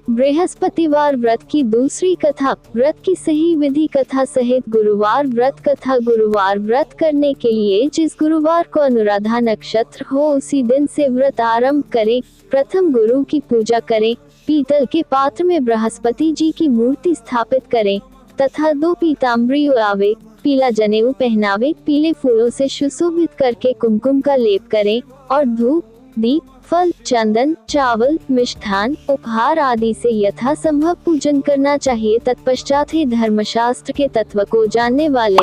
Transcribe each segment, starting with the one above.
बृहस्पतिवार व्रत की दूसरी कथा। व्रत की सही विधि कथा सहित गुरुवार व्रत कथा। गुरुवार व्रत करने के लिए जिस गुरुवार को अनुराधा नक्षत्र हो उसी दिन से व्रत आरंभ करें। प्रथम गुरु की पूजा करें। पीतल के पात्र में बृहस्पति जी की मूर्ति स्थापित करें तथा 2 पीताम्बरी उड़ावे, पीला जनेऊ पहनावे, पीले फूलों से सुशोभित करके कुमकुम का लेप करें और धूप, दीप, फल, चंदन, चावल, मिष्ठान, उपहार आदि से यथासंभव पूजन करना चाहिए। तत्पश्चात ही धर्मशास्त्र के तत्व को जानने वाले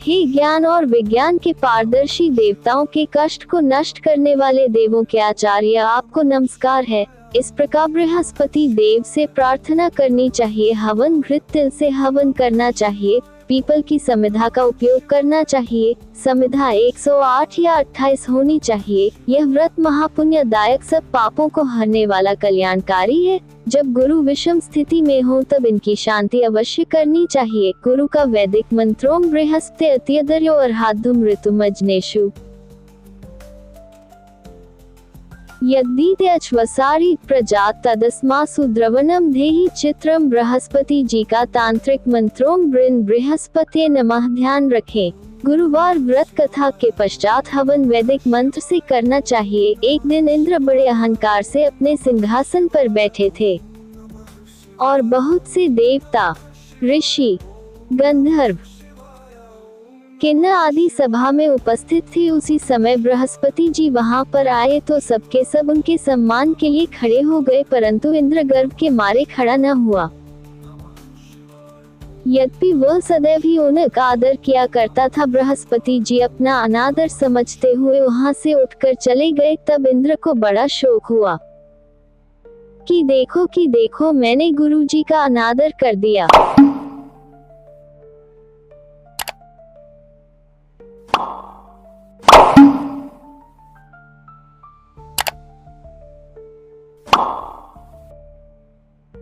ही ज्ञान और विज्ञान के पारदर्शी देवताओं के कष्ट को नष्ट करने वाले देवों के आचार्य आपको नमस्कार है। इस प्रकार बृहस्पति देव से प्रार्थना करनी चाहिए। हवन घृत तिल से हवन करना चाहिए। पीपल की समिधा का उपयोग करना चाहिए। समिधा 108 या 28 होनी चाहिए। यह व्रत महापुण्यदायक, सब पापों को हरने वाला कल्याणकारी है। जब गुरु विषम स्थिति में हो तब इनकी शांति अवश्य करनी चाहिए। गुरु का वैदिक मंत्रों बृहस्पति अत्यदर्यो अर्हाधुम ऋतुमज्नेषु यद्दीते अश्वसारी प्रजात तदस्मासु द्रवणम धेहि चित्रम। बृहस्पति जी का तांत्रिक मंत्रों बृहस्पति नमः ध्यान रखें। गुरुवार व्रत कथा के पश्चात हवन वैदिक मंत्र से करना चाहिए। एक दिन इंद्र बड़े अहंकार से अपने सिंहासन पर बैठे थे और बहुत से देवता, ऋषि, गंधर्व, किन्नर आदि सभा में उपस्थित थे। उसी समय बृहस्पति जी वहां पर आए तो सबके सब उनके सम्मान के लिए खड़े हो गए, परंतु इंद्र गर्व के मारे खड़ा न हुआ। यद्यपि वह सदैव ही उनका आदर किया करता था। बृहस्पति जी अपना अनादर समझते हुए वहां से उठकर चले गए। तब इंद्र को बड़ा शोक हुआ कि देखो मैंने गुरु जी का अनादर कर दिया।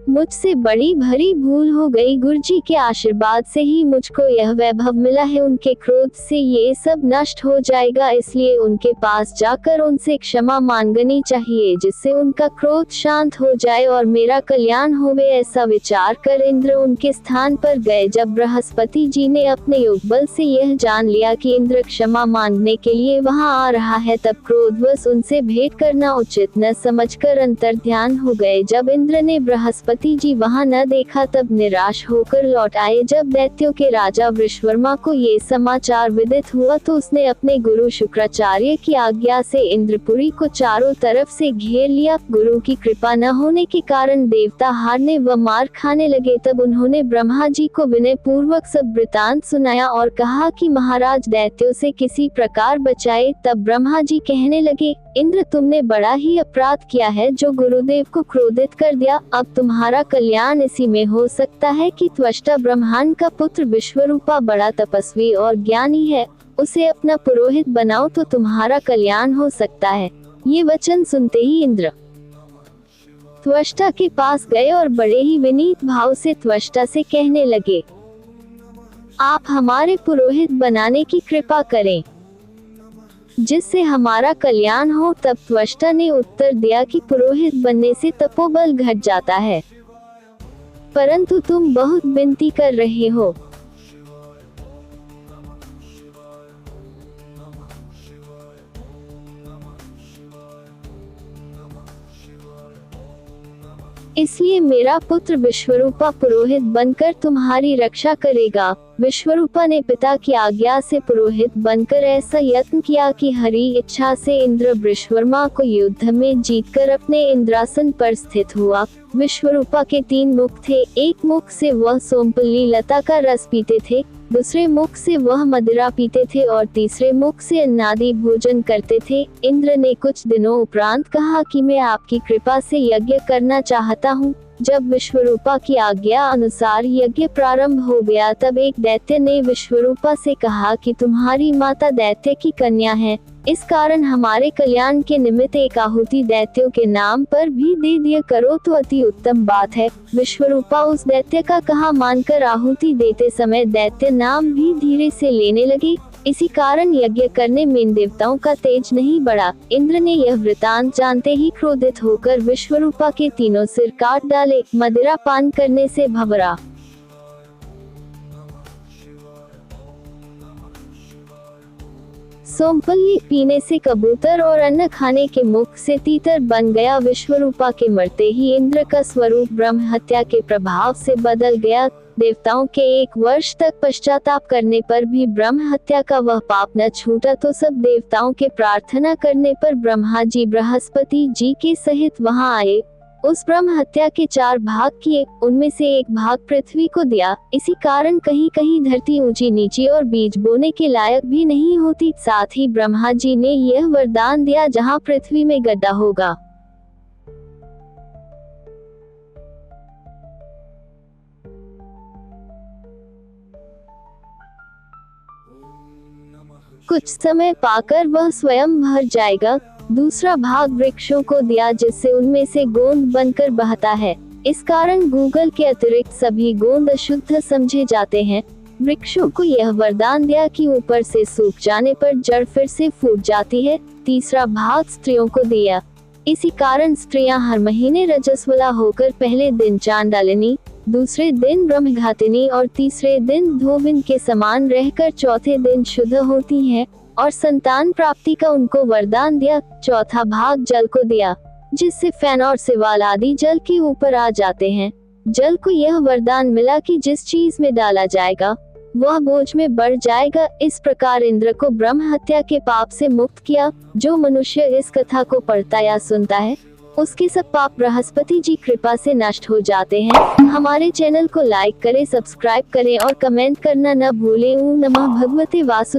मुझसे बड़ी भरी भूल हो गई। गुरुजी के आशीर्वाद से ही मुझको यह वैभव मिला है। उनके क्रोध से ये सब नष्ट हो जाएगा, इसलिए उनके पास जाकर उनसे क्षमा मांगनी चाहिए, जिससे उनका क्रोध शांत हो जाए और मेरा कल्याण होवे। ऐसा विचार कर इंद्र उनके स्थान पर गए। जब बृहस्पति जी ने अपने योगबल से यह जान लिया कि इंद्र क्षमा मांगने के लिए वहां आ रहा है, तब क्रोधवश उनसे भेंट करना उचित न समझकर अंतर्ध्यान हो गए। जब इंद्र ने बृहस्पति जी वहां न देखा तब निराश होकर लौट आए। जब दैत्यों के राजा वृषवर्मा को ये समाचार विदित हुआ तो उसने अपने गुरु शुक्राचार्य की आज्ञा से इंद्रपुरी को चारों तरफ से घेर लिया। गुरु की कृपा न होने के कारण देवता हारने व मार खाने लगे। तब उन्होंने ब्रह्मा जी को विनय पूर्वक सब वृतांत सुनाया और कहा कि महाराज दैत्यों से किसी प्रकार बचाए। तब ब्रह्मा जी कहने लगे, इंद्र तुमने बड़ा ही अपराध किया है जो गुरुदेव को क्रोधित कर दिया। अब तुम्हारा कल्याण इसी में हो सकता है कि त्वष्टा ब्रह्मांड का पुत्र विश्वरूपा बड़ा तपस्वी और ज्ञानी है, उसे अपना पुरोहित बनाओ तो तुम्हारा कल्याण हो सकता है। ये वचन सुनते ही इंद्र त्वष्टा के पास गए और बड़े ही विनीत भाव से त्वष्टा से कहने लगे, आप हमारे पुरोहित बनाने की कृपा करें जिससे हमारा कल्याण हो। तब त्वष्टा ने उत्तर दिया कि पुरोहित बनने से तपोबल घट जाता है, परंतु तुम बहुत विनती कर रहे हो। इसलिए मेरा पुत्र विश्वरूपा पुरोहित बनकर तुम्हारी रक्षा करेगा। विश्वरूपा ने पिता की आज्ञा से पुरोहित बनकर ऐसा यत्न किया कि हरि इच्छा से इंद्र विश्ववर्मा को युद्ध में जीतकर अपने इंद्रासन पर स्थित हुआ। विश्वरूपा के 3 मुख थे। एक मुख से वह सोमपल्ली लता का रस पीते थे, दूसरे मुख से वह मदिरा पीते थे और तीसरे मुख से अन्नादि भोजन करते थे। इंद्र ने कुछ दिनों उपरांत कहा कि मैं आपकी कृपा से यज्ञ करना चाहता हूँ। जब विश्वरूपा की आज्ञा अनुसार यज्ञ प्रारंभ हो गया तब एक दैत्य ने विश्वरूपा से कहा कि तुम्हारी माता दैत्य की कन्या है, इस कारण हमारे कल्याण के निमित्त एक आहुति दैत्यों के नाम पर भी दे दिया करो तो अति उत्तम बात है। विश्वरूपा उस दैत्य का कहा मानकर आहुति देते समय दैत्य नाम भी धीरे से लेने लगे। इसी कारण यज्ञ करने में इन देवताओं का तेज नहीं बढ़ा। इंद्र ने यह वृतांत जानते ही क्रोधित होकर विश्वरूपा के तीनों सिर काट डाले। मदिरा पान करने से भंवरा, सोमपल्ली पीने से कबूतर और अन्न खाने के मुख से तीतर बन गया। विश्वरूपा के मरते ही इंद्र का स्वरूप ब्रह्म हत्या के प्रभाव से बदल गया। देवताओं के 1 वर्ष तक पश्चाताप करने पर भी ब्रह्म हत्या का वह पाप न छूटा तो सब देवताओं के प्रार्थना करने पर ब्रह्मा जी बृहस्पति जी के सहित वहां आए। उस ब्रह्म हत्या के 4 भाग किए, उनमें से 1 भाग पृथ्वी को दिया। इसी कारण कहीं कहीं धरती ऊंची नीची और बीज बोने के लायक भी नहीं होती। साथ ही ब्रह्मा जी ने यह वरदान दिया, जहां पृथ्वी में गड्ढा होगा कुछ समय पाकर वह स्वयं भर जाएगा। दूसरा भाग वृक्षों को दिया, जिससे उनमें से गोंद बनकर बहता है। इस कारण गूगल के अतिरिक्त सभी गोंद अशुद्ध समझे जाते हैं। वृक्षों को यह वरदान दिया कि ऊपर से सूख जाने पर जड़ फिर से फूट जाती है। तीसरा भाग स्त्रियों को दिया। इसी कारण स्त्रियां हर महीने रजस्वला होकर पहले दिन चांडालिनी, दूसरे दिन ब्रह्मघातिनी और तीसरे दिन धोबिन के समान रहकर चौथे दिन शुद्ध होती हैं और संतान प्राप्ति का उनको वरदान दिया। चौथा भाग जल को दिया, जिससे फैन और सिवाल आदि जल के ऊपर आ जाते हैं। जल को यह वरदान मिला कि जिस चीज में डाला जाएगा वह बोझ में बढ़ जाएगा। इस प्रकार इंद्र को ब्रह्म हत्या के पाप से मुक्त किया। जो मनुष्य इस कथा को पढ़ता या सुनता है उसके सब पाप बृहस्पति जी कृपा से नष्ट हो जाते हैं। हमारे चैनल को लाइक करें, सब्सक्राइब करें और कमेंट करना न भूलें। ओम नमः भगवते वासुदेवाय।